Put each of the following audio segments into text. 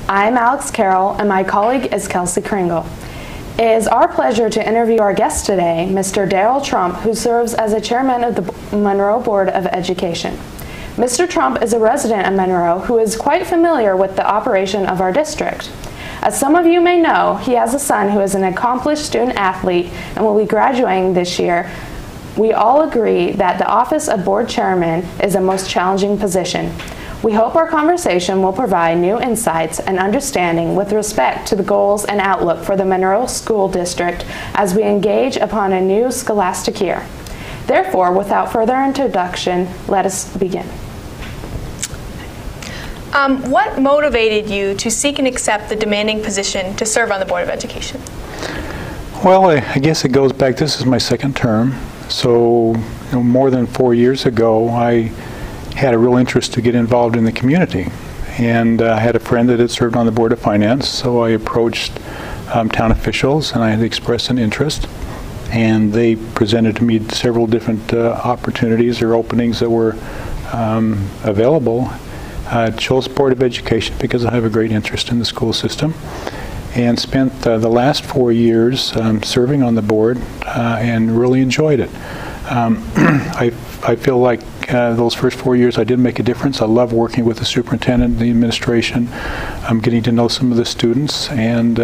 I'm Alex Carroll, and my colleague is Kelsey Kringle. It is our pleasure to interview our guest today, Mr. Darrell Trump, who serves as the chairman of the Monroe Board of Education. Mr. Trump is a resident of Monroe who is quite familiar with the operation of our district. As some of you may know, he has a son who is an accomplished student athlete and will be graduating this year. We all agree that the office of board chairman is a most challenging position. We hope our conversation will provide new insights and understanding with respect to the goals and outlook for the Monroe School District as we engage upon a new scholastic year. Therefore, without further introduction, let us begin. What motivated you to seek and accept the demanding position to serve on the Board of Education? Well, I guess it goes back, this is my second term, so more than 4 years ago, I had a real interest to get involved in the community. And I had a friend that had served on the Board of Finance, so I approached town officials and I had expressed an interest. And they presented to me several different opportunities or openings that were available. I chose Board of Education because I have a great interest in the school system, and spent the last 4 years serving on the board and really enjoyed it. I feel like those first 4 years I did make a difference. I love working with the superintendent, the administration. I'm getting to know some of the students, and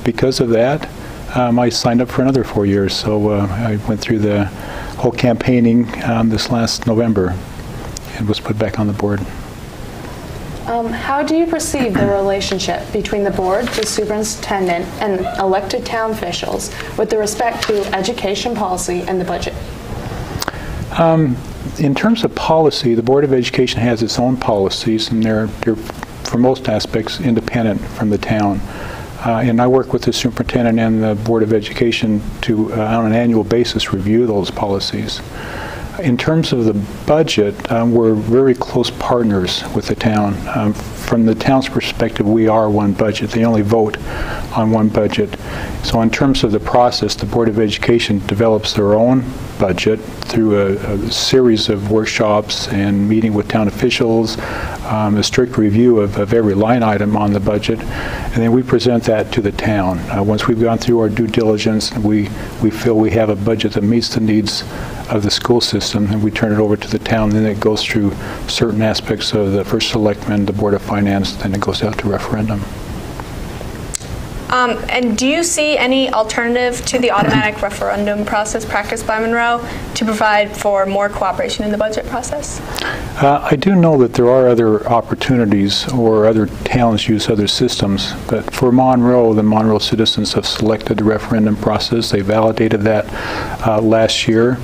because of that, I signed up for another 4 years. So I went through the whole campaigning this last November and was put back on the board. How do you perceive the relationship between the board, the superintendent, and elected town officials with respect to education policy and the budget? In terms of policy, the Board of Education has its own policies, and they're for most aspects, independent from the town. And I work with the superintendent and the Board of Education to, on an annual basis, review those policies. In terms of the budget, we're very close partners with the town. From the town's perspective, we are one budget. They only vote on one budget. So in terms of the process, the Board of Education develops their own budget through a series of workshops and meeting with town officials, a strict review of every line item on the budget, and then we present that to the town. Once we've gone through our due diligence, we feel we have a budget that meets the needs of the school system, and we turn it over to the town. Then it goes through certain aspects of the first selectman, the Board of Finance, then it goes out to referendum. And do you see any alternative to the automatic referendum process practiced by Monroe to provide for more cooperation in the budget process? I do know that there are other opportunities, or other towns use other systems, but for Monroe, the Monroe citizens have selected the referendum process. They validated that last year,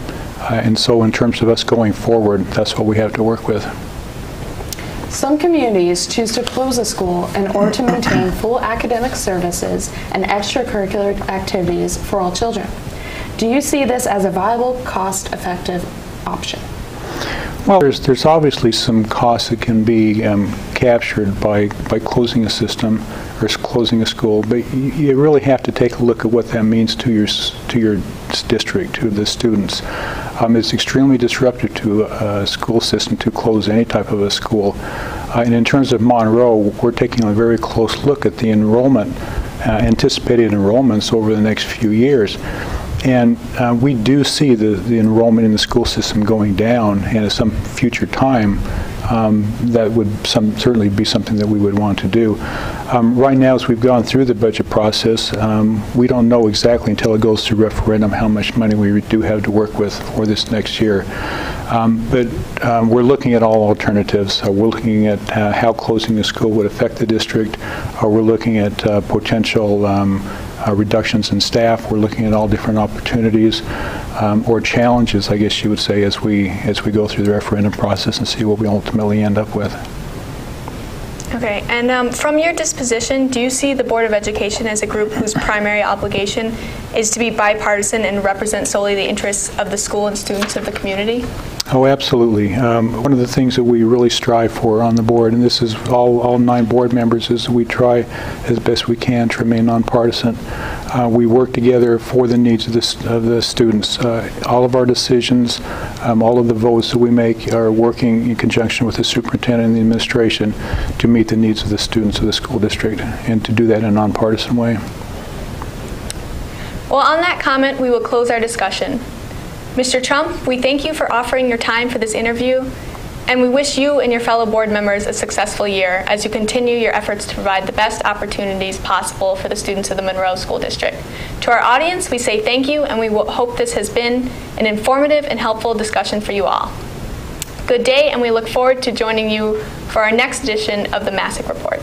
and so in terms of us going forward, that's what we have to work with. Some communities choose to close a school in order to maintain full academic services and extracurricular activities for all children. Do you see this as a viable, cost-effective option? Well, there's obviously some costs that can be captured by closing a system or closing a school, but you really have to take a look at what that means to your district, to the students. It's extremely disruptive to a school system to close any type of a school. And in terms of Monroe, we're taking a very close look at the enrollment, anticipated enrollments over the next few years. And we do see the enrollment in the school system going down, and at some future time, that would certainly be something that we would want to do. Right now, as we've gone through the budget process, we don't know exactly until it goes through referendum how much money we do have to work with for this next year. But we're looking at all alternatives. We're looking at how closing the school would affect the district. We're looking at potential reductions in staff. We're looking at all different opportunities or challenges, I guess you would say, as we go through the referendum process and see what we ultimately end up with. Okay, and from your disposition, do you see the Board of Education as a group whose primary obligation is to be bipartisan and represent solely the interests of the school and students of the community? Oh, absolutely. One of the things that we really strive for on the board, and this is all 9 board members, is we try as best we can to remain nonpartisan. We work together for the needs of the students. All of our decisions, all of the votes that we make are working in conjunction with the superintendent and the administration to meet the needs of the students of the school district, and to do that in a nonpartisan way. Well, on that comment, we will close our discussion. Mr. Trump, we thank you for offering your time for this interview, and we wish you and your fellow board members a successful year as you continue your efforts to provide the best opportunities possible for the students of the Monroe School District. To our audience, we say thank you, and we hope this has been an informative and helpful discussion for you all. Good day, and we look forward to joining you for our next edition of the Masuk Report.